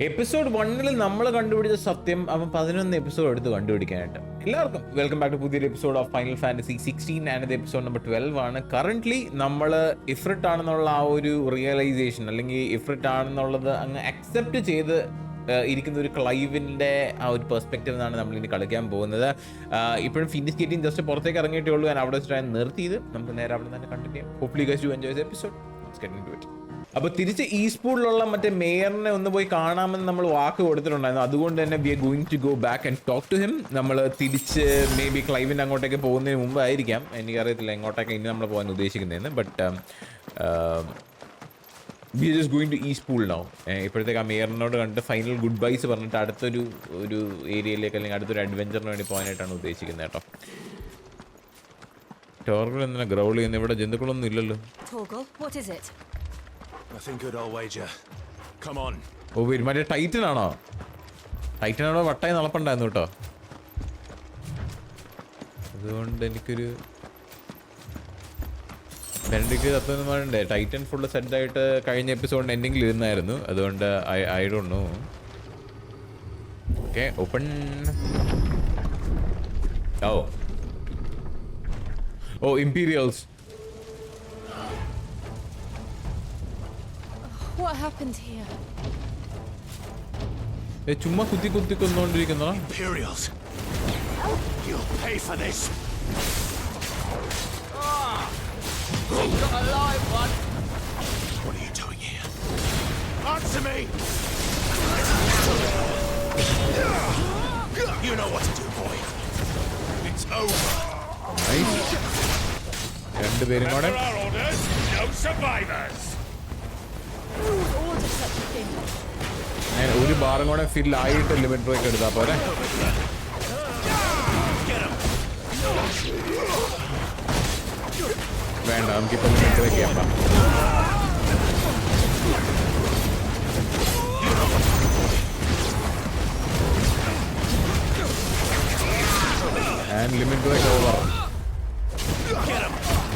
Episode 1 നമ്മൾ കണ്ടുപിടിച്ച സത്യം അവൻ 11 എപ്പിസോഡ് എടുത്ത് കണ്ടുപിടിക്കാനായിട്ട്. എല്ലാവർക്കും വെൽക്കം ബാക്ക് ടു പുതിയൊരു episode of final fantasy 16 and episode number 12 ആണ്. കറന്റ്ലി നമ്മൾ ഇഫ്രിറ്റ് ആണെന്നുള്ള ആ ഒരു റിയലൈസേഷൻ അല്ലെങ്കിൽ ഇഫ്രിറ്റ് ആണെന്നുള്ളത് അങ്ങ് അക്സെപ്റ്റ് ചെയ്ത് ഇരിക്കുന്ന ഒരു ക്ലൈവിൻ്റെ ആ ഒരു പെർസ്പെക്റ്റീവ് നിന്നാണ് നമ്മളിനി കളിക്കാൻ പോകുന്നത്. ഇപ്പോഴും ഫിനിഷ് ഗെറ്റിംഗ് ജസ്റ്റ് പുറത്തേക്ക് ഇറങ്ങിയിട്ടേ ഉള്ളൂ. ഞാൻ അവിടെ വെച്ചിട്ട് നിർത്തിയത്. നമുക്ക് നേരെ അവിടെ തന്നെ കണ്ടിന്യൂ ചെയ്യാം. Hopefully guys you enjoy this episode. Let's get into it. അപ്പോൾ തിരിച്ച് ഈ സ്കൂളിലുള്ള മറ്റേ മേയറിനെ ഒന്ന് പോയി കാണാമെന്ന് നമ്മൾ വാക്ക് കൊടുത്തിട്ടുണ്ടായിരുന്നു. അതുകൊണ്ട് തന്നെ we are going to go back and talk to him. നമ്മൾ തിരിച്ച് മേ ബി ക്ലൈവിൻ്റെ അങ്ങോട്ടേക്ക് പോകുന്നതിന് മുമ്പായിരിക്കാം, എനിക്കറിയത്തില്ല എങ്ങോട്ടേക്ക് ഇനി നമ്മൾ പോകാൻ ഉദ്ദേശിക്കുന്നതെന്ന്. But we are just going to ഈ സ്കൂൾ നൗ. ഇപ്പോഴത്തേക്ക് ആ മേയറിനോട് കണ്ട് ഫൈനൽ ഗുഡ് ബൈസ് പറഞ്ഞിട്ട് അടുത്തൊരു ഏരിയയിലേക്ക് അല്ലെങ്കിൽ അടുത്തൊരു അഡ്വഞ്ചറിന് വേണ്ടി പോകാനായിട്ടാണ് ഉദ്ദേശിക്കുന്നത് കേട്ടോ. ടോർഗിൾ എന്തിനാ ഗ്രൗൾ ചെയ്യുന്നത്? ഇവിടെ ജന്തുക്കളൊന്നും ഇല്ലല്ലോ. ഓ മറ്റേ ടൈറ്റനാണോ? ടൈറ്റനാണോ വട്ടായി നടപ്പുണ്ടായിരുന്നു കേട്ടോ. അതുകൊണ്ട് എനിക്കൊരു രണ്ടിക്ക് തത്വമാരുണ്ട്. ടൈറ്റൻ ഫുള്ള് സെറ്റായിട്ട് കഴിഞ്ഞ എപ്പിസോഡിന് എൻഡിങ്ങിൽ ഇരുന്നായിരുന്നു. അതുകൊണ്ട് I don't know. Okay open. Oh Imperials. What happened here? ചുമ്മാ കുത്തി കൊന്നോണ്ടിരിക്കുന്നോ? Imperials. You'll pay for this. Got a live one. What are you doing here? Answer me. You know what to do, boy. It's over. രണ്ടുപേരും കൂടെ. No survivors. ഞാൻ ഒരു ബാറും കൂടെ ഫിൽ ആയിട്ട് limit break എടുത്താ പോരെ. വേണ്ട, നമുക്കിപ്പോൾ ലിമിറ്റ് ബ്രേക്ക് ചെയ്യാം. And limit break over.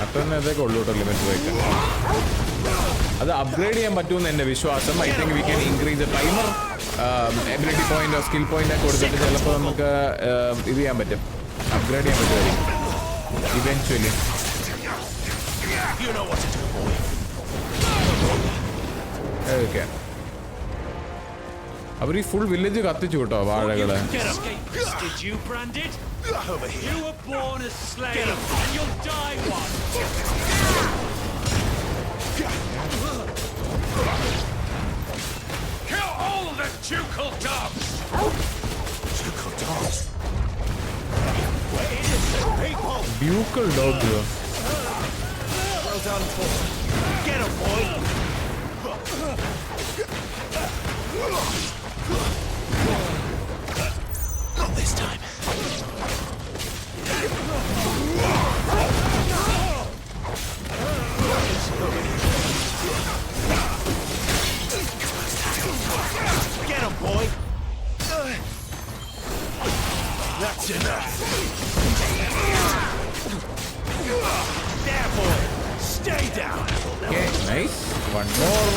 അത്രയൊക്കെ ഉള്ളൂ കേട്ടോ ലിമിറ്റ് ബ്രേക്ക്. അത് അപ്ഗ്രേഡ് ചെയ്യാൻ പറ്റുമെന്ന് എൻ്റെ വിശ്വാസം. I think we can increase the timer, ability പോയിന്റോ സ്കിൽ പോയിന്റോ കൊടുത്തിട്ട് ചിലപ്പോൾ നമുക്ക് ഇത് ചെയ്യാൻ പറ്റും, അപ്ഗ്രേഡ് ചെയ്യാൻ പറ്റുമായിരിക്കും ഇവൻച്വലി. ഓക്കെ, അവർ ഈ ഫുൾ വില്ലേജ് കത്തിച്ചു കേട്ടോ വാഴകള്. Kill all the ducal dogs! Ducal dogs? We're innocent people! Ducal dogs? Well done, Paul. Get him, boy! Not this time. Get him, boy! That's enough! There, boy! Stay down! Okay, nice. One more.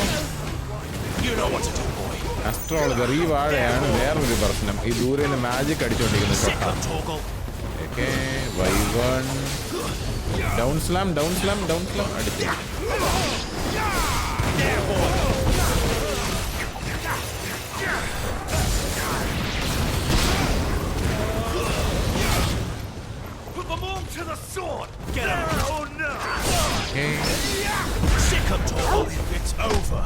You know what to do, boy. Astrologer, ഈ വാഴയാണ് വേറൊരു പ്രശ്നം. ഈ ദൂരെ നിന്ന് magic അടിച്ചോണ്ടിരിക്കുന്ന ഷോട്ടാണ്. Okay, wyvern down slam അടിച്ചു. Put them all to the sword! Get him! Oh no! Okay. Sick of talk! It's over!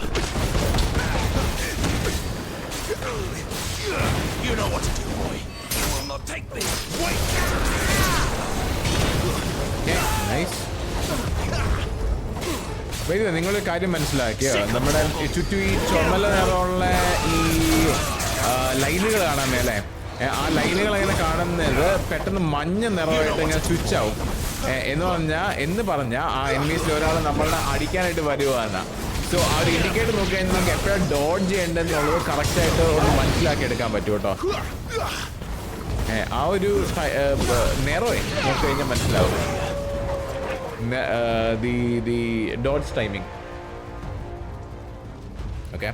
You know what to do, boy! You will not take this! Wait! Okay, nice. നിങ്ങളൊരു കാര്യം മനസ്സിലാക്കിയോ? നമ്മുടെ ചുറ്റും ഈ ചുമല നിറമുള്ള ഈ ലൈനുകൾ കാണാൻ മേലെ, ആ ലൈനുകൾ അങ്ങനെ കാണുന്നത് പെട്ടെന്ന് മഞ്ഞ നിറമായിട്ട് ഇങ്ങനെ സ്വിച്ച് ആവും. എന്ന് പറഞ്ഞാൽ ആ എനിമീസിൽ ഒരാൾ നമ്മളെ അടിക്കാനായിട്ട് വരുവാണ്. സോ ആ ഒരു ഇൻഡിക്കേറ്റർ നോക്കി കഴിഞ്ഞാൽ നമുക്ക് എപ്പോഴാണ് ഡോഡ്ജ് ചെയ്യേണ്ടതെന്നുള്ളത് കറക്റ്റായിട്ട് ഒന്ന് മനസ്സിലാക്കി എടുക്കാൻ പറ്റും കേട്ടോ. ആ ഒരു നിറമേ നോക്കി കഴിഞ്ഞാൽ മനസ്സിലാവും the dodge timing. Okay.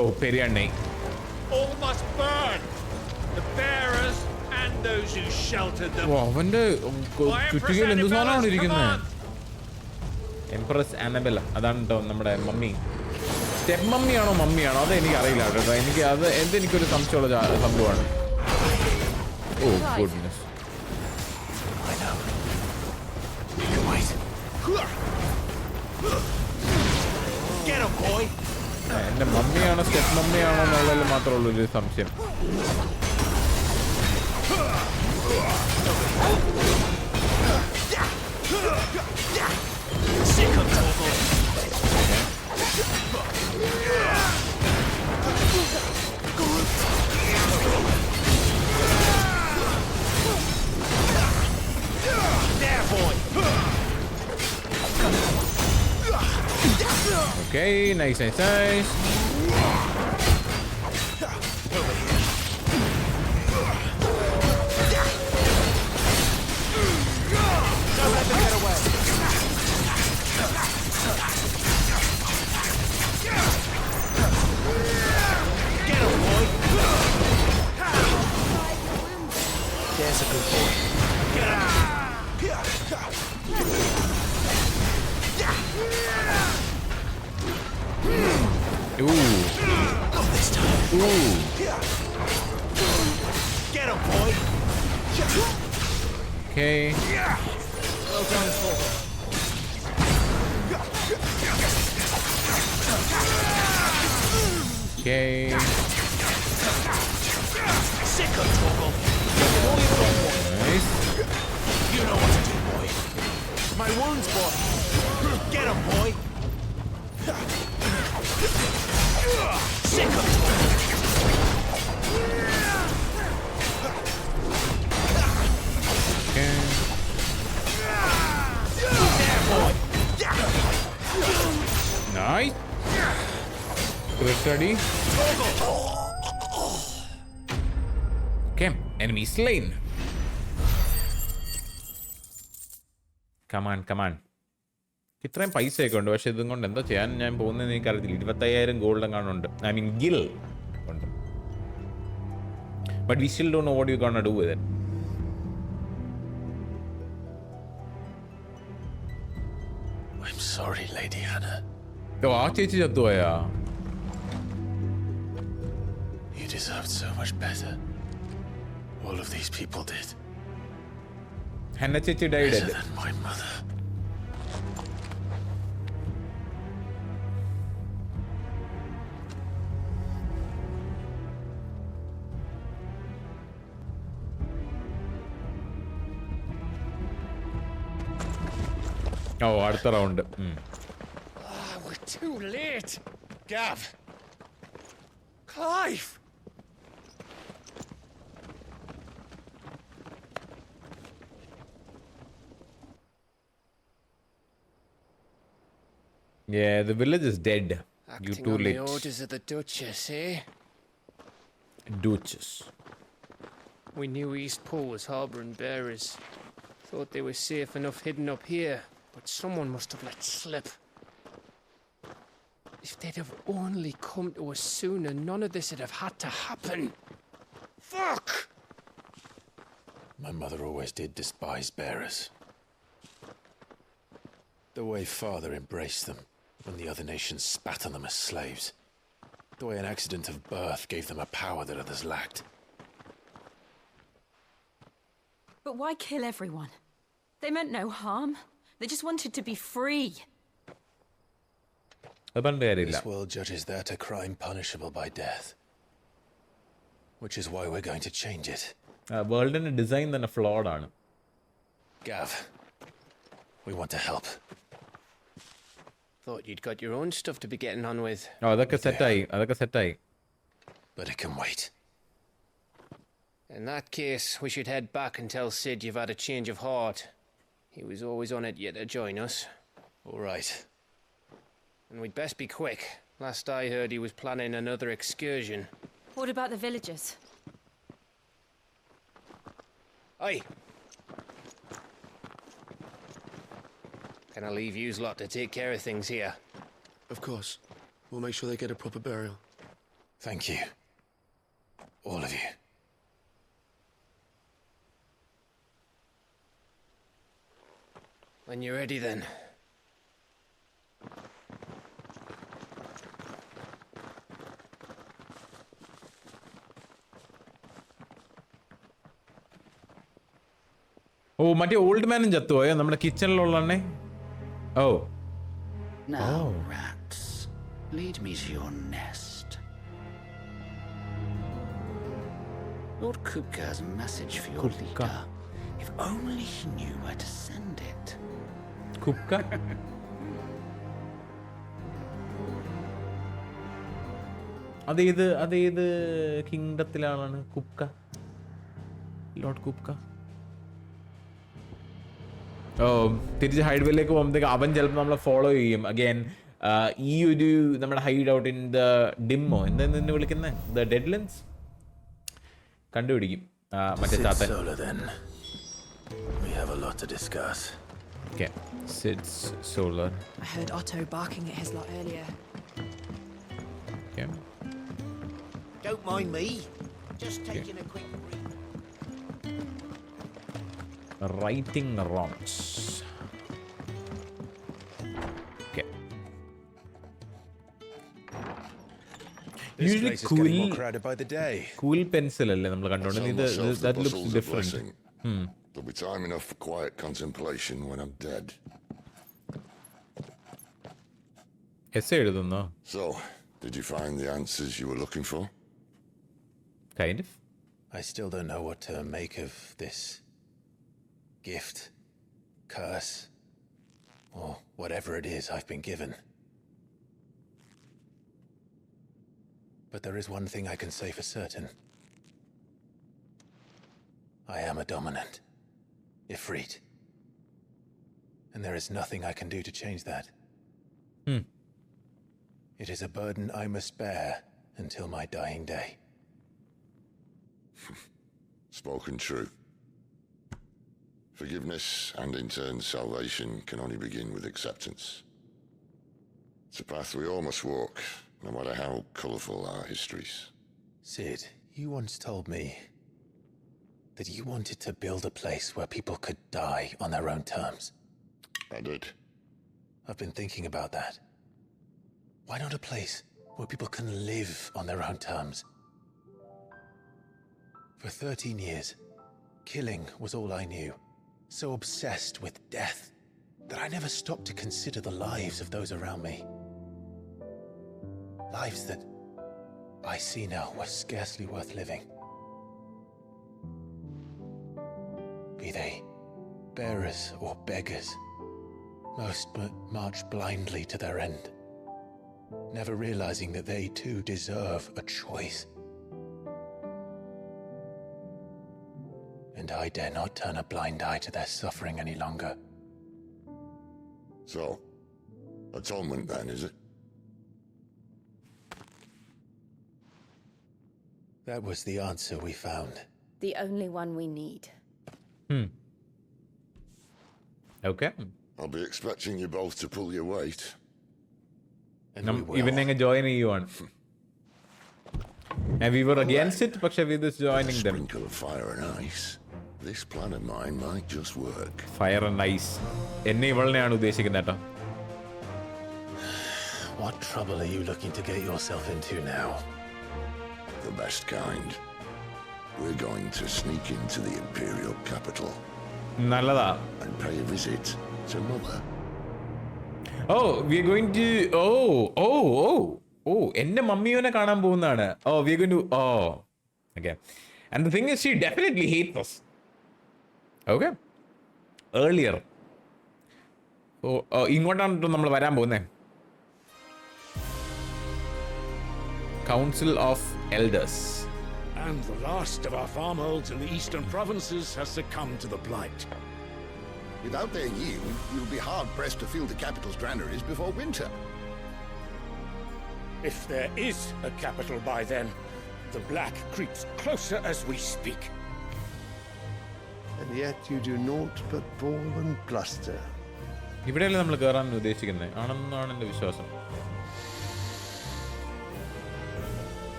Oh, Perianne. All must burn. The bearers and those who sheltered them. ഓ അവന്റെ By Empress ചുറ്റികയിൽ എന്ത് സാധനമാണ് Annabella's ഇരിക്കുന്നത്? command. എംപ്രസ് ആനബെല്ല അതാണ് കേട്ടോ നമ്മുടെ മമ്മി. സ്റ്റെപ്പ് മമ്മിയാണോ മമ്മിയാണോ അത് എനിക്ക് അറിയില്ല കേട്ടോ. എനിക്ക് അത് എന്തെനിക്കൊരു സംശയമുള്ള സംഭവമാണ്. ഓ goodness. I know. You can wait. Get him, boy. എന്റെ മമ്മിയാണോ സ്റ്റെപ്പ് മമ്മിയാണോ എന്നുള്ളതിൽ മാത്രമേ ഉള്ളൂ ഒരു സംശയം. Sick of trouble. There, boy. Okay, nice. Don't let them get away. Get him, boy. There's a good boy. Get him. Ooh. Not this time. Ooh. Get him, boy. Okay. Well done, Paul. Okay. Sick of trouble. Only one more. Nice. You know what to do, boy. My wounds, boy. Get him, boy. Sick of trouble. Okay. There, boy. Nice. Good study. Okay, enemy slain. Come on. ഇത്രയും പൈസയൊക്കെ ഉണ്ട്, പക്ഷെ ഇതും കൊണ്ട് എന്താ ചെയ്യാൻ ഞാൻ പോകുന്നതെന്ന് എനിക്കറിയത്തില്ല. 25,000 ഗോൾഡ് എങ്ങാനുണ്ട്. ഐ മീൻ ഗിൽ ഉണ്ട്. But we still don't know what you gonna do with it. I'm sorry, Lady Anna. ഓ ആ ചേച്ചി ചത്തുപോയാ? You deserved so much better. All of these people did. Hannah ചേച്ചി died. Better than my mother. ഓ അടുത്ത round. We're too late. Gav. Clive. Yeah, the village is dead. You Acting too on late. the orders of the Duchess, eh? Duchess. We knew Eastpool was harbouring bearers. Thought they were safe enough hidden up here, but someone must have let slip. If they'd have only come to us sooner, none of this would have had to happen. Fuck! My mother always did despise bearers. The way father embraced them when the other nations spat on them as slaves. The way an accident of birth gave them a power that others lacked. But why kill everyone? They meant no harm. They just wanted to be free. അത് പറഞ്ഞിട്ട് കാര്യമില്ല. This world judges that a crime punishable by death. Which is why we're going to change it. വേൾഡിന്റെ design തന്നെ flawed ആണ്. Gav, we want to help. Thought you'd got your own stuff to be getting on with. അതൊക്കെ സെറ്റായി. But it can wait. In that case, we should head back and tell Sid you've had a change of heart. He was always on it yet to join us. All right. And we'd best be quick. Last I heard he was planning another excursion. What about the villagers? Aye. Can I leave yous lot to take care of things here? Of course. We'll make sure they get a proper burial. Thank you. All of you. When you're ready, then. ഓ മറ്റേ old മാനും ചത്തുപോയോ നമ്മുടെ കിച്ചണിലുള്ളണ്ണേ? ഓ Now, rats, lead me to your nest. Lord Kupka has a message for your Kupka. leader. If only he knew where to send it. കുക്ക. അതേത് കിങ്ഡത്തിലാണ് കുക്ക? Lord കുക്ക. ഓ തിരിച്ച് ഹൈഡ്വേയിലേക്ക് പോകുമ്പോഴത്തേക്ക് അവൻ ചിലപ്പോൾ നമ്മളെ follow ചെയ്യും again. ഈ ഒരു നമ്മുടെ ഹൈഡ് ഔട്ട് ഇൻ ദ ഡിമ്മോ എന്താ വിളിക്കുന്നത്, ദ ഡെഡ്ലൻസ് കണ്ടുപിടിക്കും മറ്റേ Chathan. Then. We have a lot to discuss. Okay, Sid's Solar. I heard Otto barking at his lot earlier. Okay. Don't mind me. Just taking a quick read. Righting wrongs. Okay. This Usually place is getting more cool crowded by the day. pencil അല്ലേ നമ്മൾ കണ്ടോണ്ട്. That looks different. There'll be time enough for quiet contemplation when I'm dead. Essay എഴുതുന്നോ? So, did you find the answers you were looking for? Kind of. I still don't know what to make of this gift, curse, or whatever it is I've been given. But there is one thing I can say for certain. I am a dominant, Ifrit. And there is nothing I can do to change that. It is a burden I must bear until my dying day. Spoken true. Forgiveness and in turn salvation can only begin with acceptance. It's a path we all must walk, no matter how colourful our histories. Sid, you once told me that you wanted to build a place where people could die on their own terms. I did. I've been thinking about that. Why not a place where people can live on their own terms? For 13 years, killing was all I knew. So obsessed with death that I never stopped to consider the lives of those around me. Lives that I see now were scarcely worth living. Be they bearers or beggars, most march blindly to their end, never realizing that they too deserve a choice. And I dare not turn a blind eye to their suffering any longer. So, atonement then, is it? That was the answer we found. The only one we need. Okay. I'll be expecting you both to pull your weight. And we will. ഇവൻ അങ്ങ് join ചെയ്യുവാണ്. And we were against it, പക്ഷെ we just joining them. Sprinkle of fire and ice. This plan of mine might just work. Fire and ice. എന്നെ ഇവളിനെയാണ് ഉദ്ദേശിക്കുന്നത് കേട്ടോ. What trouble are you looking to get yourself into now? The best kind. We're going to sneak into the Imperial capital നല്ലതാ. and pay a visit to Mother. Oh, we are going to എന്റെ മമ്മിയോനെ കാണാൻ പോകുന്നതാണ്. We are going to okay. And the thing is, she definitely hates us. Okay. Earlier. ഇങ്ങോട്ടാണ് നമ്മൾ വരാൻ പോകുന്നേ. Council of Elders. And the last of our farmholds in the eastern provinces has succumbed to the Blight. Without their yield, you'll be hard-pressed to fill the capital's granaries before winter. If there is a capital by then, the black creeps closer as we speak. And yet you do naught but bawl and bluster. ഇവിടെയല്ലേ നമ്മൾ കയറാൻ ഉദ്ദേശിക്കുന്നത് ആണെന്നാണ് എൻ്റെ വിശ്വാസം.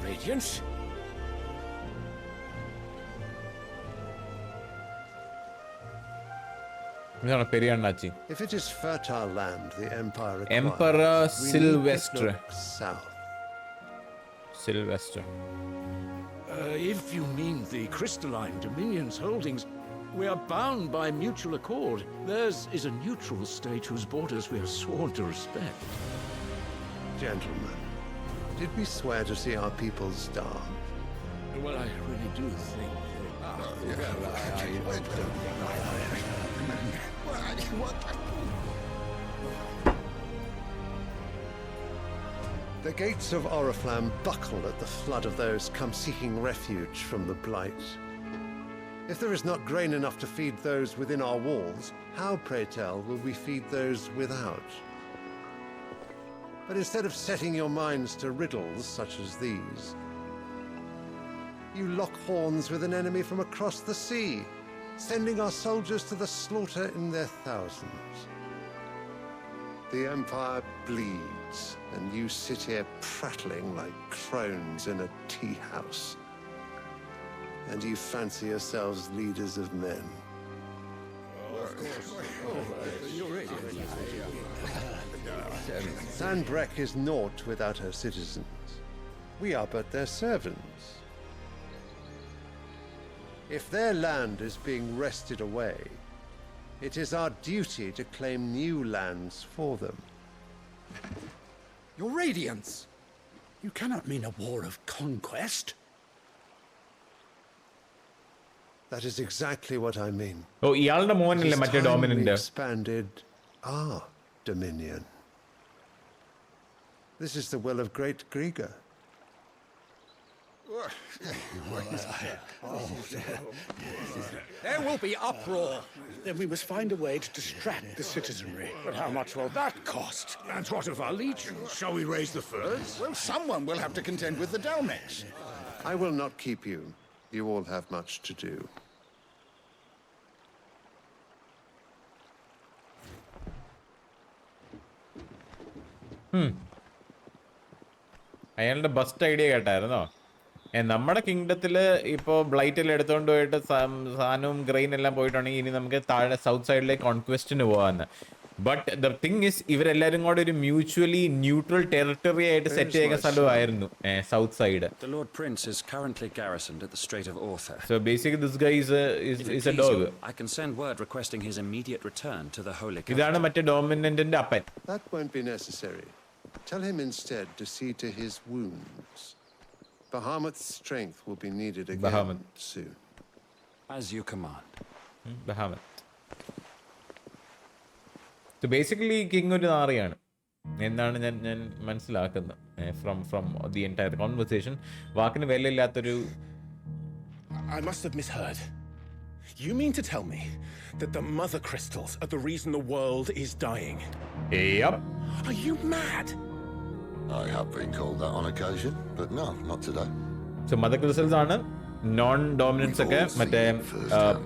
Radiance? ഇതാണ് പെരിയണ്ണാച്ചി. If it is fertile land the Empire requires, Emperor we Sylvester. need to look south. Sylvester. If you mean the crystalline Dominion's holdings, we are bound by mutual accord. Theirs is a neutral state whose borders we are sworn to respect. Gentlemen, did we swear to see our people starve? Well, I really do think The gates of Oriflamme buckle at the flood of those come seeking refuge from the Blight. If there is not grain enough to feed those within our walls, how, pray tell, will we feed those without? But instead of setting your minds to riddles such as these, you lock horns with an enemy from across the sea, sending our soldiers to the slaughter in their thousands. The Empire bleeds, and you sit here prattling like crones in a tea house. And you fancy yourselves leaders of men. Sandbreck is naught without her citizens. We are but their servants. If their land is being wrested away, it is our duty to claim new lands for them. Your Radiance! You cannot mean a war of conquest. That is exactly what I mean. ഓ ഇയാളുടെ മോനല്ലേ മറ്റേ dominant. Expanded our dominion. This is the will of great Grieger. There will be uproar. Then we must find a way to distract the citizenry. But how much will that cost? And what of our legions? Shall we raise the furs? Well, someone will have to contend with the Dalmex. I will not keep you. You all have much to do. അയാളുടെ bus idea കേട്ടായിരുന്നോ? നമ്മുടെ കിങ്ഡത്തില് ഇപ്പോ ബ്ലൈറ്റിൽ എടുത്തോണ്ട് പോയിട്ട് സാധനവും grain എല്ലാം പോയിട്ടുണ്ടെങ്കിൽ ഇനി നമുക്ക് താഴെ സൗത്ത് സൈഡിലേക്ക് കോൺക്വസ്റ്റിന് പോവാന്ന്. ബട്ട് ദ തിങ് ഇസ് ഇവരെല്ലാരും കൂടെ ഒരു മ്യൂച്വലി ന്യൂട്രൽ ടെറിട്ടറി ആയിട്ട് സെറ്റ് ചെയ്യുന്ന സ്ഥലമായിരുന്നു south side. The Lord Prince is currently garrisoned at the Strait of Arthur. So basically this guy is a dog. I can send word requesting his immediate return to the Holy Capital. ഇതാണ് മറ്റേ ഡോമിനന്റിന്റെ അപ്പൻ. That won't be necessary. Tell him instead to see to his wounds. Bahamut's strength will be needed again soon. As you command. Bahamut. So basically king ഒരു നാറിയാണ് എന്നാണ് ഞാൻ മനസ്സിലാക്കുന്നത് from the entire conversation. വാക്കിന് വിലയില്ലാത്തൊരു. I must have misheard. You mean to tell me that the mother crystals are the reason the world is dying? Yep. Are you mad? I have been called that on occasion, but no, not today. So mother crystals ആണ് non dominance ഒക്കെ മറ്റേ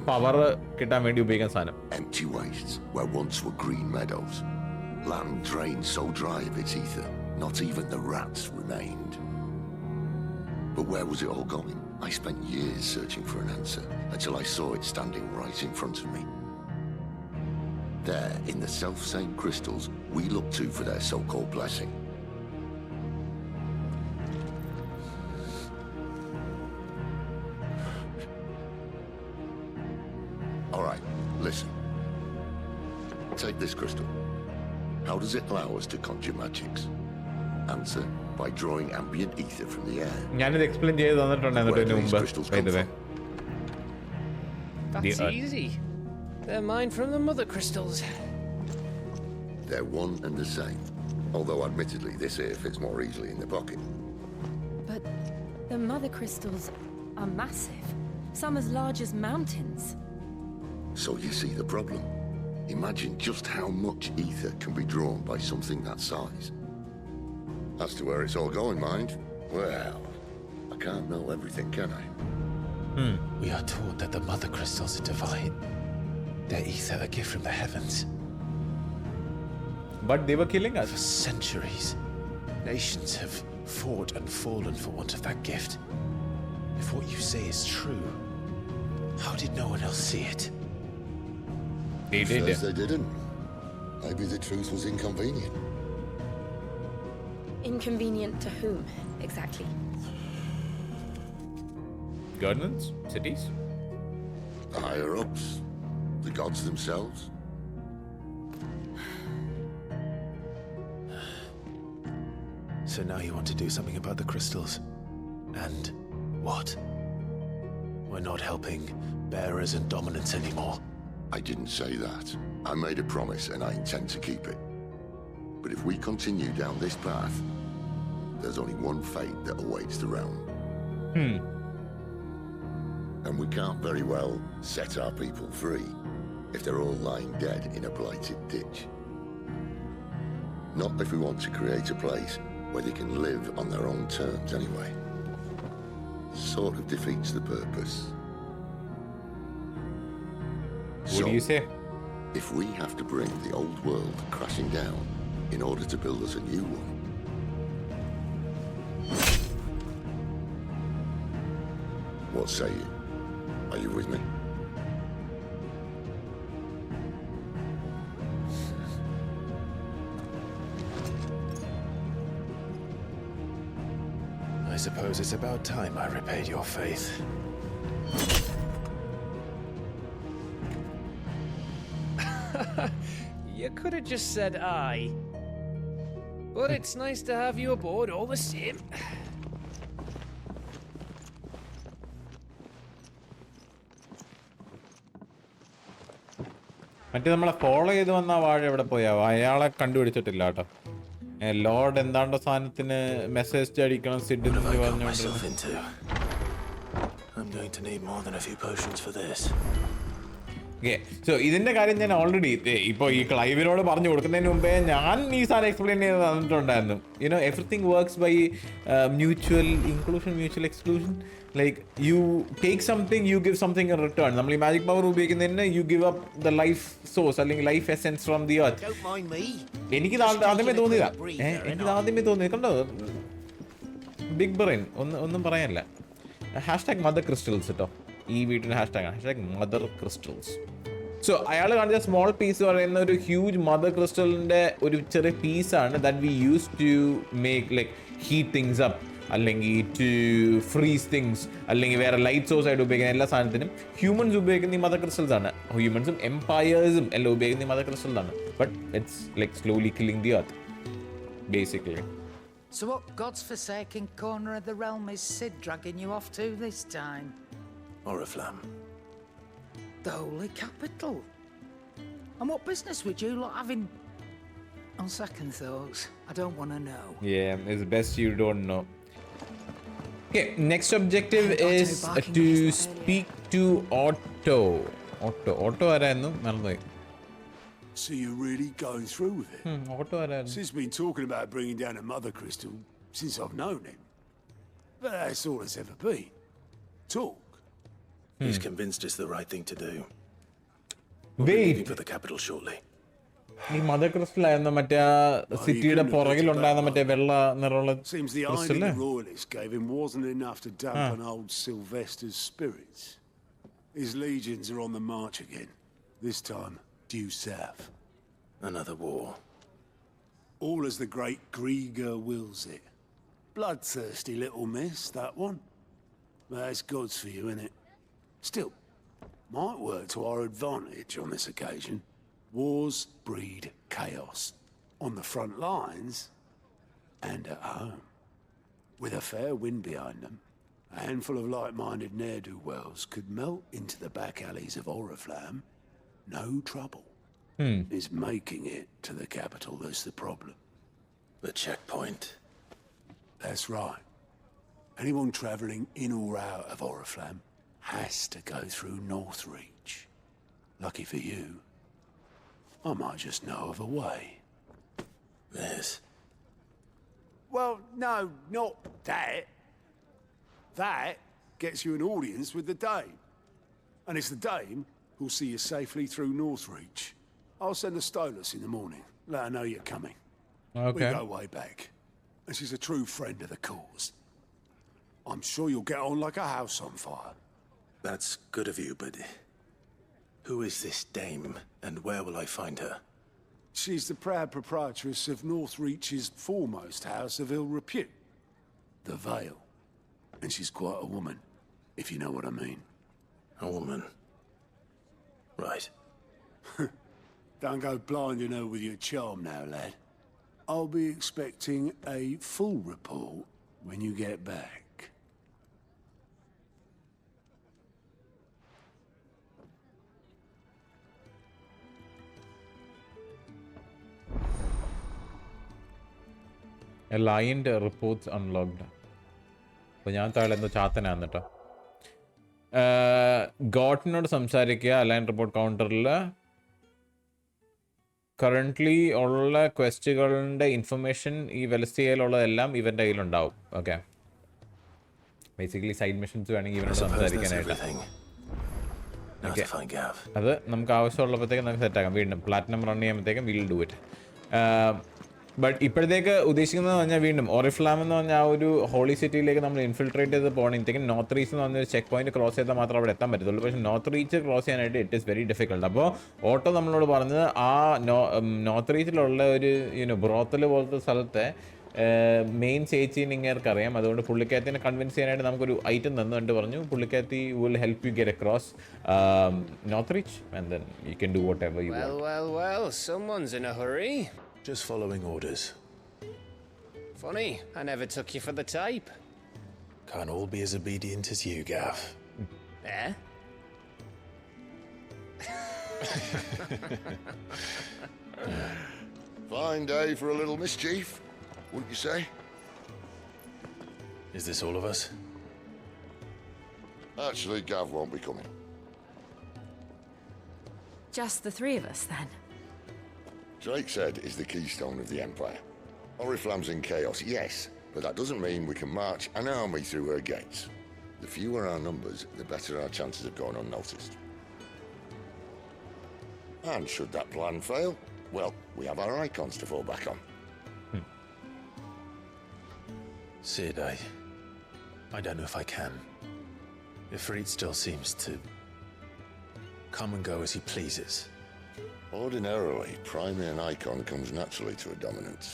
power കിട്ടാൻ വേണ്ടി ഉപയോഗിക്കുന്ന സാധനം. Empty wastes where once were green meadows. Land drained so dry of its ether, not even the rats remained. But where was it all going? I spent years searching for an answer until I saw it standing right in front of me. There, in the self-same crystals we look to for their so-called blessing. All right, listen. Take this crystal. How does it allow us to conjure magics? Answer, by drawing ambient ether from the air. ഞാനിത് explain ചെയ്ത് തന്നിട്ടുണ്ടായിരുന്നു മുമ്പ്. That's easy. They're mine from the mother crystals. They're one and the same. Although admittedly this here fits more easily in the pocket. But the mother crystals are massive. Some as large as mountains. So you see the problem. Imagine just how much ether can be drawn by something that size. As to where it's all going, mind, well, I can't know everything, can I? We are taught that the mother crystals are divine. Their ether a gift from the heavens. But they were killing us. For centuries, nations have fought and fallen for want of that gift. If what you say is true, how did no one else see it? They did. First they didn't. Maybe the truth was inconvenient. Inconvenient to whom, exactly? Governments? Cities? The higher-ups, the gods themselves. So now you want to do something about the crystals? And what? We're not helping bearers and dominants anymore. I didn't say that. I made a promise and I intend to keep it. But if we continue down this path, there's only one fate that awaits the realm. And we can't very well set our people free if they're all lying dead in a blighted ditch. Not if we want to create a place where they can live on their own terms anyway. Sort of defeats the purpose. What do you say? If we have to bring the old world crashing down in order to build us a new one, what say you? Are you with me? I suppose it's about time I repaid your faith. You could have just said aye. But it's nice to have you aboard all the same. മറ്റേ നമ്മളെ follow ചെയ്ത് വന്ന വാഴ എവിടെ പോയാവോ? അയാളെ കണ്ടുപിടിച്ചിട്ടില്ല കേട്ടോ. Lord എന്താണ്ടോ സാധനത്തിന് message അടിക്കണം സിഡ് എന്ന് പറഞ്ഞുകൊണ്ടിരുന്നു. I'm going to need more than a few potions for this. Okay, so ഇതിന്റെ കാര്യം ഞാൻ ഓൾറെഡി ഇപ്പോൾ ഈ ക്ലൈവിനോട് പറഞ്ഞു കൊടുക്കുന്നതിന് മുമ്പേ ഞാൻ ഈ സാധനം എക്സ്പ്ലെയിൻ ചെയ്ത് തന്നിട്ടുണ്ടായിരുന്നു. You know everything works by mutual inclusion, mutual exclusion. Like you take something, you give something in return. നമ്മൾ ഈ മാജിക് പവർ ഉപയോഗിക്കുന്നതിന് you give up the life source അല്ലെങ്കിൽ life essence from the earth. എനിക്ക് ആദ്യമേ തോന്നിയതാ, എനിക്ക് ആദ്യമേ തോന്നി. കണ്ടോ, ബിഗ് ബ്രെയിൻ. ഒന്നും പറയാനില്ല. ഹാഷ്ടാഗ് മദർ ക്രിസ്റ്റൽസ് കേട്ടോ, ഈ വീട്ടിൻ്റെ ഹാഷ്ടാഗ് മദർ ക്രിസ്റ്റൽസ്. സോ അയാൾ കാണിച്ച സ്മോൾ പീസ് പറയുന്ന ഒരു ഹ്യൂജ് മദർ ക്രിസ്റ്റലിൻ്റെ ഒരു ചെറിയ പീസാണ് that we use to make like heat things up, അല്ലെങ്കിൽ ടു ഫ്രീസ് തിങ്സ്, അല്ലെങ്കിൽ വേറെ ലൈറ്റ് സോഴ്സ് ആയിട്ട് ഉപയോഗിക്കുന്ന എല്ലാ സാധനത്തിനും ഹ്യൂമൻസ് ഉപയോഗിക്കുന്ന ഈ മദർ ക്രിസ്റ്റൽസ് ആണ്. ഹ്യൂമൻസും എംപയേഴ്സും എല്ലാം ഉപയോഗിക്കുന്ന ഈ മദർ ക്രിസ്റ്റൽസ് ആണ്. But it's like slowly killing the earth basically. So what God's forsaken corner of the realm is Sid dragging you off to this time? Oriflamme. The holy capital. And what business would you lot have in... On second thoughts, I don't want to know. Yeah, it's best you don't know. Okay, next objective is to speak to Otto. Otto ആരായിരുന്നു? മറന്നുപോയി. So you're really going through with it? Otto ആരായിരുന്നു? Sid's been talking about bringing down a mother crystal since I've known him. But that's all it's ever been. Talk. He's convinced it's the right thing to do. Wait. We'll be leaving for the capital shortly. ഈ mother crystal ആയിരുന്നു മറ്റേ സിറ്റിയുടെ പുറകിലുണ്ടായിരുന്ന മറ്റേ വെള്ള നിറമുള്ള Seems the iron the royalists gave him wasn't enough to dampen old Sylvester's spirits. His legions are on the march again. This time, due south. Another war. All as the great Grieger wills it. Bloodthirsty little miss, that one. But that's God's for you, innit? Still, might work to our advantage on this occasion. Wars breed chaos. On the front lines and at home. With a fair wind behind them, a handful of like-minded ne'er-do-wells could melt into the back alleys of Oriflamme. No trouble. Is making it to the capital that's the problem. The checkpoint. That's right. Anyone travelling in or out of Oriflamme has to go through Northreach. Lucky for you, I might just know of a way. This? Well, no, not that. That gets you an audience with the Dame. And it's the Dame who'll see you safely through Northreach. I'll send a Stolas in the morning. Let her know you're coming. Okay. We go way back. and she's a true friend of the cause. I'm sure you'll get on like a house on fire. That's good of you, but who is this dame, and where will I find her? She's the proud proprietress of Northreach's foremost house of ill repute, the Vale. And she's quite a woman, if you know what I mean. A woman. Right. Don't go blinding her with your charm now, lad. I'll be expecting a full report when you get back. Aligned reports unlocked. അപ്പോൾ ഞാൻ താഴെ എന്തോ ചാത്തനാന്ന് കേട്ടോ. ഗോട്ടിനോട് സംസാരിക്കുക. Align report കൗണ്ടറിൽ currently ഉള്ള ക്വസ്റ്റുകളുടെ information ഈ വെലസ്റ്റിയയിലുള്ളതെല്ലാം ഇവൻ്റെ കയ്യിലുണ്ടാവും. ഓക്കെ, ബേസിക്കലി സൈഡ് മിഷൻസ് വേണമെങ്കിൽ ഇവനോട് സംസാരിക്കാനായിട്ട്. ഓക്കെ, അത് നമുക്ക് ആവശ്യമുള്ളപ്പോഴത്തേക്കും നമുക്ക് സെറ്റാക്കാം. വീണ്ടും പ്ലാറ്റിനം റൺ ചെയ്യുമ്പോഴത്തേക്കും വിൽ ഡു ഇറ്റ്. ബട്ട് ഇപ്പോഴത്തേക്ക് ഉദ്ദേശിക്കുന്നത് പറഞ്ഞാൽ വീണ്ടും ഓറിഫ്ലാം എന്ന് പറഞ്ഞാൽ ആ ഒരു ഹോളി സിറ്റിയിലേക്ക് നമ്മൾ ഇൻഫിൽട്രേറ്റ് ചെയ്ത് പോകണമെങ്കിൽ നോർത്ത് റീച്ച് എന്ന് പറഞ്ഞൊരു ചെക്ക് പോയിന്റ് ക്രോസ് ചെയ്താൽ മാത്രം അവിടെ എത്താൻ പറ്റത്തുള്ളൂ. പക്ഷേ നോർത്ത് റീച്ച് ക്രോസ് ചെയ്യാനായിട്ട് ഇറ്റ് ഈസ് വെരി ഡിഫിക്കൽട്ട്. അപ്പോൾ ഓട്ടോ നമ്മളോട് പറഞ്ഞത് ആ നോർത്ത് റീച്ചിലുള്ള ഒരു ബ്രോത്തൽ പോലത്തെ സ്ഥലത്തെ മെയിൻ ചേച്ചീനെ ഇങ്ങേർക്ക് അറിയാം. അതുകൊണ്ട് പുള്ളിക്കാത്തിനെ കൺവിൻസ് ചെയ്യാനായിട്ട് നമുക്കൊരു ഐറ്റം തന്നുകൊണ്ട് പറഞ്ഞു പുള്ളിക്കാത്തി will help you get across North Reach and then you can do whatever you want. Well, someone's in a hurry. Just following orders. Funny, I never took you for the type. Can't all be as obedient as you, Gav. Eh? Fine day for a little mischief, wouldn't you say? Is this all of us? Actually, Gav won't be coming. Just the three of us, then? Drake said is the keystone of the Empire. Oriflamme's in chaos, yes, but that doesn't mean we can march an army through her gates. The fewer our numbers, the better our chances of going unnoticed. And should that plan fail, well, we have our Eikons to fall back on. Sid, I don't know if I can. Ifrit still seems to come and go as he pleases. Ordinarily, priming an Eikon comes naturally to a dominance.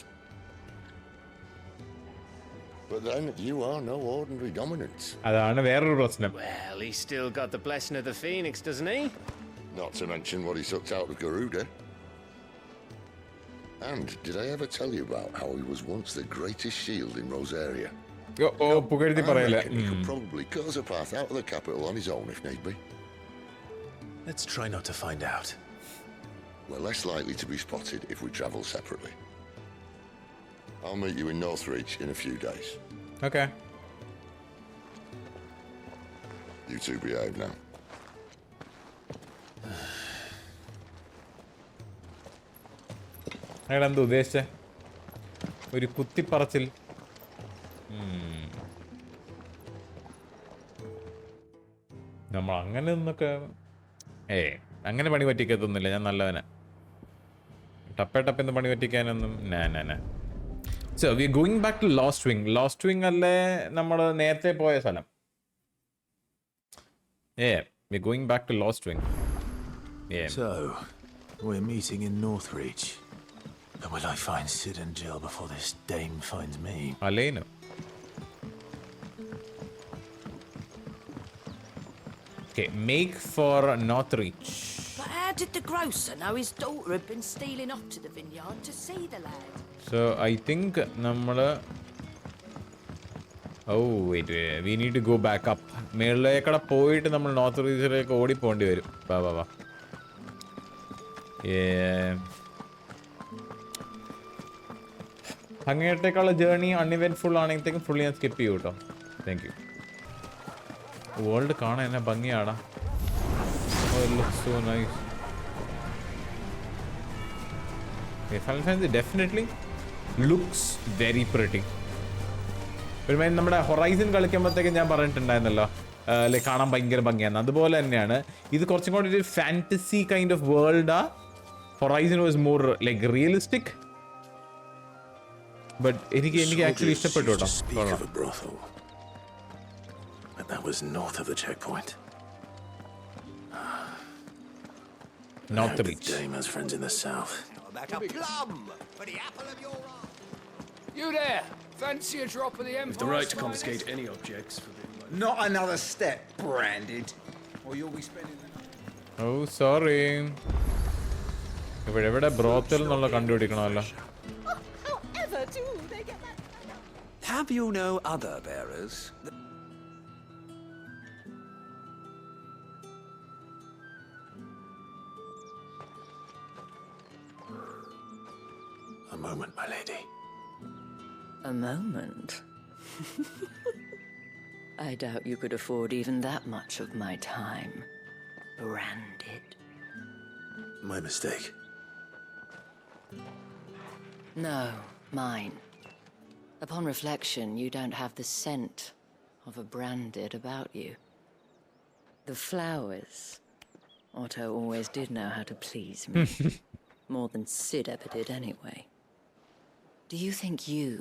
But then, you are no ordinary dominance. അതാണ് വേറൊരു പ്രശ്നം. Well, he's still got the blessing of the Phoenix, doesn't he? Not to mention what he sucked out of Garuda. And did I ever tell you about how he was once the greatest shield in Rosaria? പുകഴ്ത്തി പറയല്ലേ. He could probably cause a path out of the capital on his own if need be. Let's try not to find out. We're less likely to be spotted if we travel separately. I'll meet you in Northreach in a few days. Okay. You two behave now. അയാൾ എന്താ ഉദ്ദേശിച്ചേ? ഒരു കുത്തിപ്പറച്ചിൽ. നമ്മൾ അങ്ങനെ ഒന്നൊക്കെ അങ്ങനെ പണി പറ്റിക്കത്തൊന്നുമില്ല. ഞാൻ നല്ലവനാ. ടപ്പെന്ന് പണി പറ്റിക്കാനൊന്നും so we going back to Lostwing. Lostwing അല്ലേ നമ്മൾ നേരത്തെ പോയ സ്ഥലം? We going back to Lostwing. So, we're meeting in Northreach. But will I find Sid and Jill before this dame finds me? Aleno. Okay, make for Northreach. But how did the grocer know his daughter had been stealing off to the vineyard to see the lad? So, I think wait, we need to go back up. മേളിലേക്കടെ പോയിട്ട് നമ്മൾ North റീച്ചിലേക്ക് ഓടിപ്പോണ്ടി വരും. വാ. അങ്ങേട്ടേക്കുള്ള journey uneventful ആണെങ്കിലത്തേക്കും fully ഞാൻ സ്കിപ്പ് ചെയ്യും കേട്ടോ. Thank you. വേൾഡ് കാണാൻ എന്നെ ഭംഗിയാടാ. So nice. Final Fantasy definitely looks very pretty. ഒരുമാതിരി നമ്മുടെ ഹൊറൈസൺ കളിക്കുമ്പോഴത്തേക്ക് ഞാൻ പറഞ്ഞിട്ടുണ്ടായിരുന്നല്ലോ ലൈക്ക് കാണാൻ ഭയങ്കര ഭംഗിയാണ്. അതുപോലെ തന്നെയാണ് ഇത് കുറച്ചും കൂടി ഒരു ഫാൻറ്റസി കൈൻഡ് ഓഫ് വേൾഡാ. Horizon was more like realistic. But എനിക്ക് ആക്ച്വലി ഇഷ്ടപ്പെട്ടു കേട്ടോ. Speak of a brothel, but that was north of the checkpoint. Not the beach. Dame has friends in the south. About a plum for the apple of your eye. You there! Fancy a drop of the Empire? With the right to confiscate any objects for the... Not another step, branded, or you'll be spending the night. Oh, sorry. ഇവിടെ brothel എന്നുള്ള കണ്ടുപിടിക്കണമല്ലോ. However do they get that? Have you no other bearers? A moment, my lady. A moment? I doubt you could afford even that much of my time. Branded. My mistake. No, mine. Upon reflection, you don't have the scent of a branded about you. The flowers. Otto always did know how to please me. More than Sid ever did anyway. Do you think you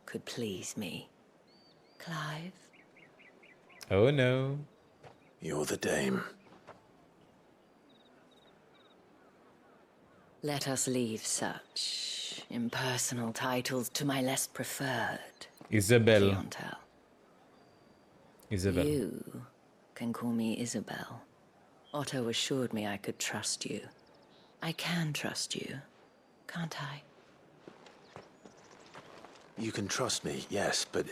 could please me, Clive? Oh no. You're the dame. Let us leave such impersonal titles to my less preferred. Isabel. Clientele. Isabel. You can call me Isabel. Otto assured me I could trust you. I can trust you, can't I? You can trust me, yes, but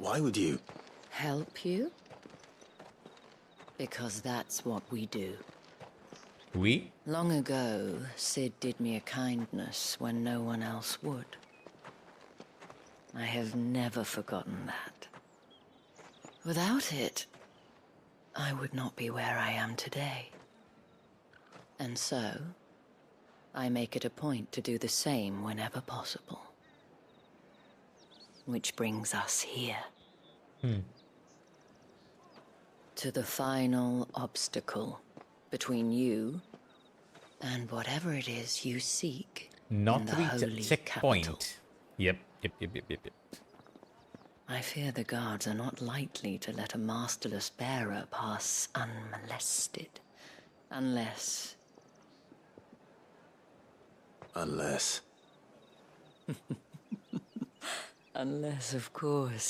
why would you? Help you? Because that's what we do. We? Long ago, Sid did me a kindness when no one else would. I have never forgotten that. Without it, I would not be where I am today. And so, I make it a point to do the same whenever possible. Which brings us here. To the final obstacle between you and whatever it is you seek Not in the reach holy checkpoint. capital. Yep. I fear the guards are not likely to let a masterless bearer pass unmolested. Unless... Unless, of course,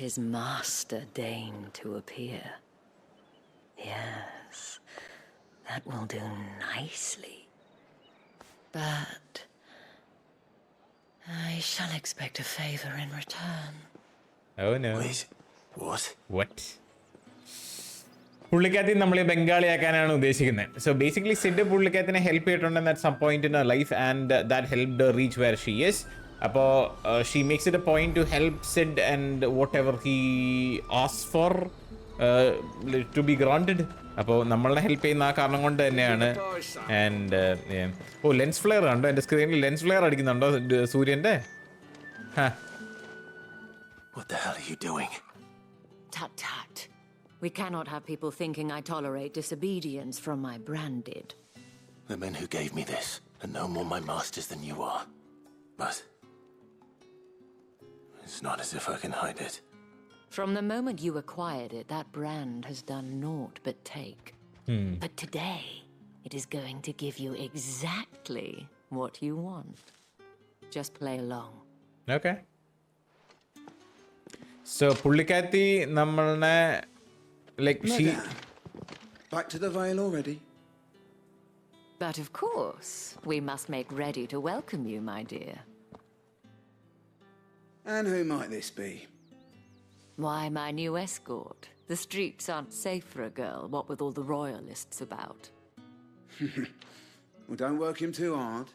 his master deigned to appear. Yes, that will do nicely. But I shall expect a favor in return. Oh no. Wait, what? What? പുള്ളിക്കാത്തി നമ്മളെ ബംഗാളിയാക്കാനാണ് ഉദ്ദേശിക്കുന്നത്. So basically Cid പുള്ളിക്കാത്തിനെ help ചെയ്തിട്ടുണ്ടെന്ന് at some point in life and that helped reach where she is. അപ്പോൾ she makes it a point to help Cid and whatever he ask for to be granted. അപ്പോൾ നമ്മളെ help ചെയ്യുന്ന ആ കാരണം കൊണ്ട് തന്നെയാണ്. And oh lens flare കണ്ടോ എൻ്റെ സ്ക്രീനിൽ? ലെൻസ് ഫ്ലെയർ അടിക്കുന്നുണ്ടോ സൂര്യൻ്റെ? What the hell are you doing? Tut tut. We cannot have people thinking I tolerate disobedience from my branded. The men who gave me this are no more my masters than you are. But it's not as if I can hide it. From the moment you acquired it, that brand has done naught but take. But today, it is going to give you exactly what you want. Just play along. Okay. So പുള്ളിക്കാത്തി നമ്മളെ like she Back to the Vale already? But of course, we must make ready to welcome you, my dear. And who might this be? Why, my new escort. The streets aren't safe for a girl, what with all the royalists about. Well, don't work him too hard.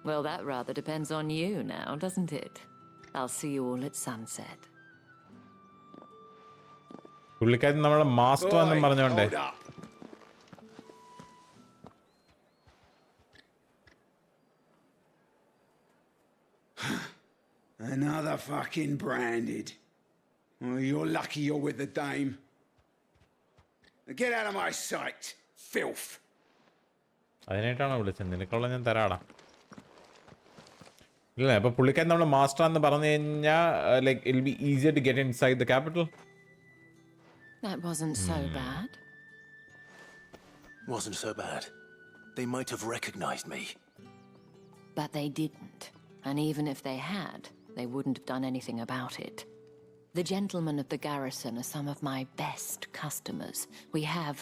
Well, that rather depends on you now, doesn't it? I'll see you all at sunset. പുള്ളിക്കാരൻ നമ്മളെ master എന്നും പറഞ്ഞോണ്ടേ. Another fucking branded. Well, you're lucky you're with the dame. Get out of my sight, filth. അതിനായിട്ടാണോ വിളിച്ചത്? നിനക്കുള്ള ഞാൻ തരാടാ. ഇല്ല അപ്പൊ പുള്ളിക്കാരൻ നമ്മുടെ മാസ്റ്റർ എന്ന് പറഞ്ഞു കഴിഞ്ഞാൽ like it be easier to get inside the capital. That wasn't so bad. Wasn't so bad. They might have recognized me. But they didn't. And even if they had, they wouldn't have done anything about it. The gentlemen of the garrison are some of my best customers. We have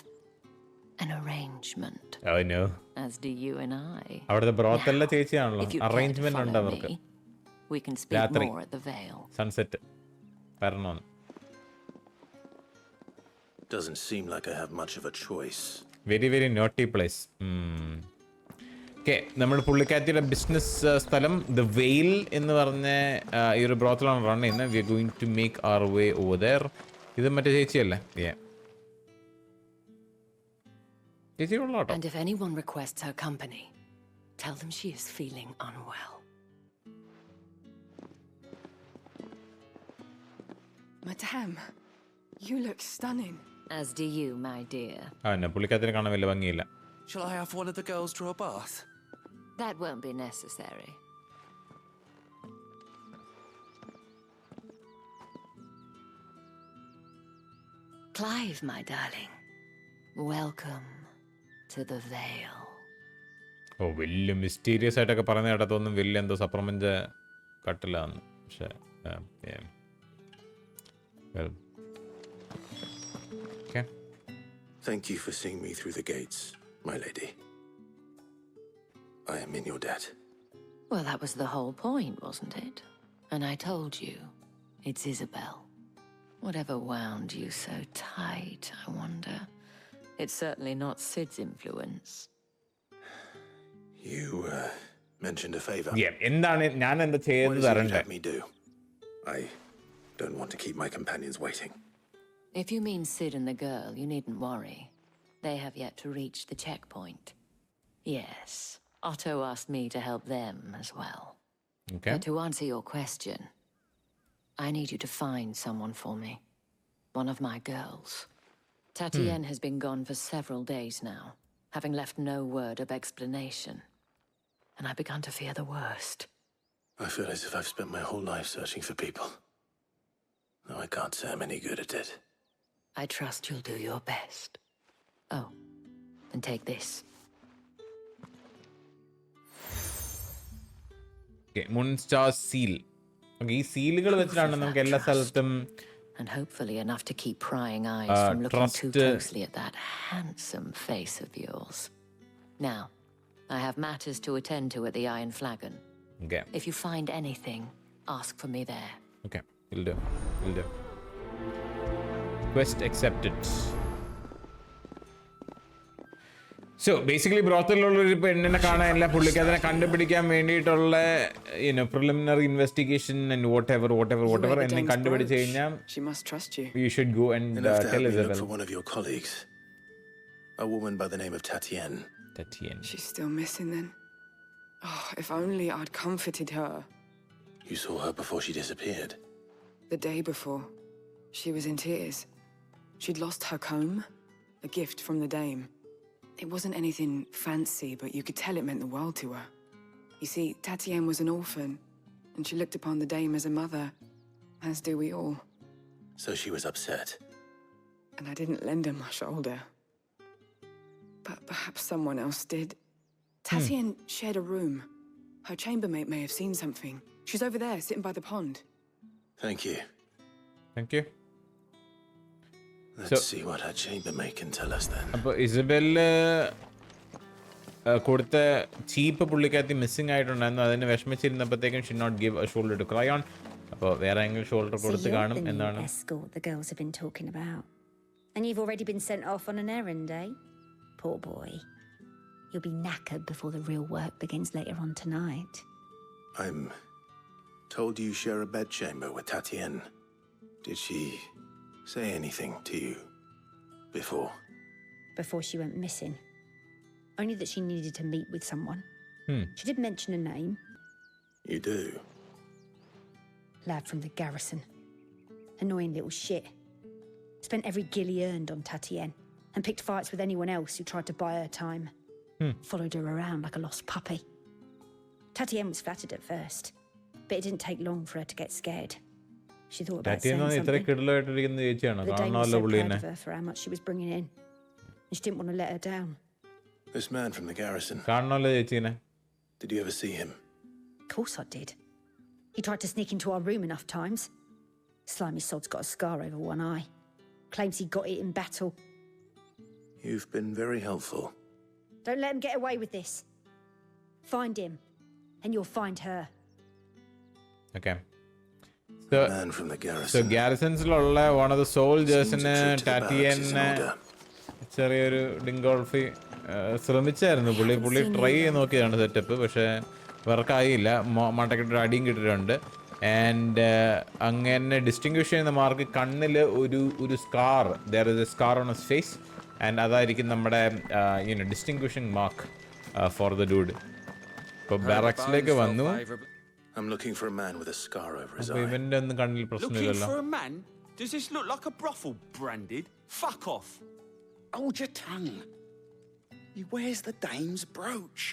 an arrangement. I know. As do you and I. അവിടുത്തെ ബ്രോത്തല്ല ചേച്ചിയാണല്ലോ. If you care to arrangement ഉണ്ട് follow അവർക്ക്. me, we can speak രാത്രി more at the Vale. Sunset വരണോന്ന്. Doesn't seem like I have much of a choice. Very very naughty place. Okay, നമ്മുടെ പുള്ളിക്കാറ്റിയുടെ business സ്ഥലം the വെയിൽ എന്ന് പറഞ്ഞ ഈ ഒരു ബ്രോത്തിലാണ് റൺ ചെയ്യുന്നത്. We are going to make our way over there. ഇത് മറ്റേ ചേച്ചിയല്ലേ? ചേച്ചി ഉള്ള കേട്ടോ. And if anyone requests her company, tell them she is feeling unwell. Madame, you look stunning. As do you, my dear. പുള്ളിക്കാറ്റിനെ കാണാൻ വലിയ ഭംഗിയില്ല. Shall I have one of the girls draw a bath? That won't be necessary. Clive, my darling, welcome to the Vale. ഓ വലിയ mysterious ആയിട്ടൊക്കെ പറഞ്ഞ കേട്ടതൊന്നും വലിയ എന്തോ സപ്രമഞ്ച കട്ടിലാന്ന്. പക്ഷേ Thank you for seeing me through the gates, my lady. I am in your debt. Well, that was the whole point, wasn't it? And I told you, it's Isabel. Whatever wound you so tight, I wonder. It's certainly not Sid's influence. You mentioned a favor. എന്താണ് ഞാൻ എന്താ ചെയ്തു തരണ്ടേ? Let me do. I don't want to keep my companions waiting. If you mean Sid and the girl, you needn't worry. They have yet to reach the checkpoint. Yes, Otto asked me to help them as well. Okay. But to answer your question, I need you to find someone for me. One of my girls. Tatienne has been gone for several days now, having left no word of explanation. And I've begun to fear the worst. I feel as if I've spent my whole life searching for people. Though I can't say I'm any good at it. I trust you'll do your best. Oh, and take this. Moonstar seal. Okay, ഈ സീലുകൾ വെച്ചിട്ടാണ് നമുക്ക് എല്ലാ സ്ഥലത്തും And hopefully enough to keep prying eyes from looking too closely at that handsome face of yours. Now, I have matters to attend to at the Iron Flagon. Okay. If you find anything, ask for me there. Okay, will do. Will do. Quest accepted. So basically ബ്രോത്തലിലുള്ള ഒരു പെണ്ണിനെ കാണാനില്ല. പുള്ളിക്കതിനെ കണ്ടുപിടിക്കാൻ വേണ്ടിയിട്ടുള്ള preliminary investigation and whatever എന്നെ കണ്ടുപിടിച്ച് കഴിഞ്ഞാൽ you should go and tell Isabel. For one of your colleagues, a woman by the name of Tatienne. She's still missing then. Oh, if only I'd comforted her. You saw her before she disappeared. The day before, she was in tears. She'd lost her comb, a gift from the dame. It wasn't anything fancy, but you could tell it meant the world to her. You see, Tatienne was an orphan, and she looked upon the dame as a mother, as do we all. So she was upset. And I didn't lend her my shoulder. But perhaps someone else did. Tatienne shared a room. Her chambermaid may have seen something. She's over there, sitting by the pond. Thank you. Thank you. Let's see what her chambermaid can tell us then. അപ്പോൾ Isabel കൊടുത്ത ചീപ്പ് പുള്ളിക്കകത്ത് missing ആയിട്ടുണ്ടായിരുന്നു. അതിന് വിഷമിച്ചിരുന്നപ്പോഴത്തേക്കും she not give a shoulder to cry on. അപ്പോൾ വേറെ എങ്കിലും ഷോൾഡർ കൊടുത്ത് കാണും എന്നാണ്. Escort the girls have been talking about. And you've already been sent off on an errand, eh? Poor boy. You'll be knackered before the real work begins later on tonight. I'm told you share a bedchamber with Tatienne. Did she say anything to you before? Before she went missing. Only that she needed to meet with someone. She did mention a name. You do? Lad from the garrison. Annoying little shit. Spent every guil he earned on Tatienne and picked fights with anyone else who tried to buy her time. Followed her around like a lost puppy. Tatienne was flattered at first. But it didn't take long for her to get scared. She thought about Tati saying എന്ന് ഇത്ര something. കിടലായിട്ടിരിക്കുന്ന ചേച്ചിയാണോ? The dame was കാണാമല്ലോ so പുള്ളി proud തന്നെ. of her for how much she was bringing in. And she didn't want to let her down. This man from the garrison. കാണണമല്ലോ ചേച്ചീനെ. Did you ever see him? Of course I did. He tried to sneak into our room enough times. Slimy sod's got a scar over one eye. Claims he got it in battle. You've been very helpful. Don't let him get away with this. Find him, and you'll find her. Okay. Man from the garrison. So garrisonsiലുള്ള one of the soldiers-നെ ടാറ്റിയനെ ചെറിയൊരു ഡിങ്കോൾഫി ശ്രമിച്ചായിരുന്നു. പുള്ളി try ചെയ്ത് നോക്കിയതാണ് setup. പക്ഷേ വർക്കായില്ല. മണ്ടക്കിട്ടൊരു അടിയും കിട്ടിയിട്ടുണ്ട്. And അങ്ങനെ distinguish ചെയ്യുന്ന mark കണ്ണിൽ ഒരു scar, there is a scar on his face. And അതായിരിക്കും നമ്മുടെ distinguishing mark for the dude. ഇപ്പോൾ ബാരക്സിലേക്ക് വന്നു. I'm looking for a man with a scar over his അപ്പോൾ eye. ഇവന്റെ ഒന്നും കണ്ണിൽ Looking പ്രശ്നമില്ലല്ലോ. for a man? Does this look like a brothel branded? Fuck off. Hold your tongue. He wears the dame's brooch.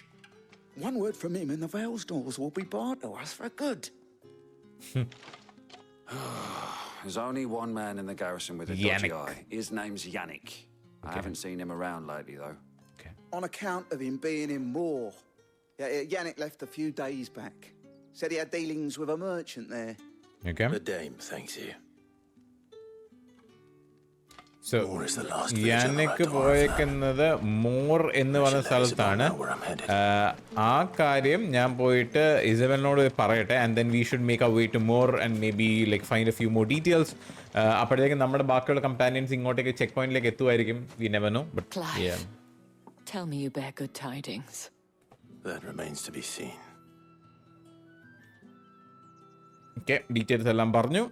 One word from him and the Vale's doors will be barred to us for good. There's only one man in the garrison with a dodgy eye. His name's Yannick. I haven't seen him around lately, though. On account of him being in war. Yannick left a few days back. Said he had dealings with a merchant there. Okay. The dame thanks you. So Yannick പോയേക്കുന്നത് more എന്ന് പറഞ്ഞ സ്ഥലത്താണ്. ആ കാര്യം ഞാൻ പോയിട്ട് ഇസബലിനോട് പറയട്ടെ. And then we should make a way to more and may like find a few more details. അപ്പോഴത്തേക്കും നമ്മുടെ ബാക്കിയുള്ള കമ്പാനിയൻസ് ഇങ്ങോട്ടേക്ക് ചെക്ക് പോയിന്റിലേക്ക് എത്തുമായിരിക്കും. We never know. But Tell me you bear good tidings. That remains to be seen. Okay, details എല്ലാം പറഞ്ഞു.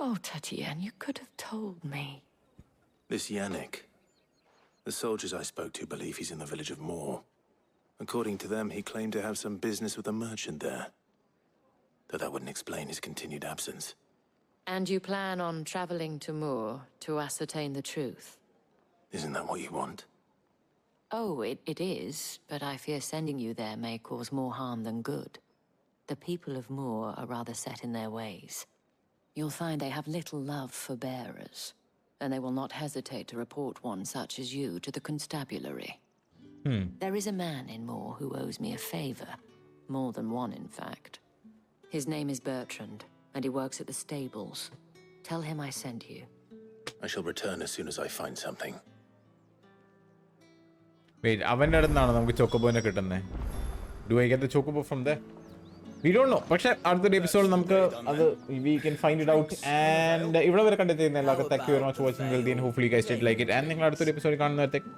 Oh, Tatienne, you could have told me. This Yannick. The soldiers I spoke to believe he's in the village of Moor. According to them, he claimed to have some business with a merchant there. Though that wouldn't explain his continued absence. And you plan on traveling to Moor to ascertain the truth? Isn't that what you want? Oh, it is, but I fear sending you there may cause more harm than good. The people of Moor are rather set in their ways. You'll find they have little love for bearers, and they will not hesitate to report one such as you to the constabulary. There is a man in Moor who owes me a favor. More than one, in fact. His name is Bertrand, and he works at the stables. Tell him I sent you. I shall return as soon as I find something. Wait, അവൻ്റെ അടുത്ത് നിന്നാണ് നമുക്ക് ചോക്കോബോനെ കിട്ടുന്നത്. Do I get the chocobo from the? We don't know. പക്ഷേ അടുത്തൊരു episode നമുക്ക് അത് we can find it out. And ഇവിടെ വരെ കണ്ടെത്തിയിരുന്ന എല്ലാവർക്കും thank you very much watching. Wealthy and hopefully guys did like it. And നിങ്ങൾ അടുത്തൊരു എപ്പിസോഡ് കാണുന്നവരത്തേക്ക്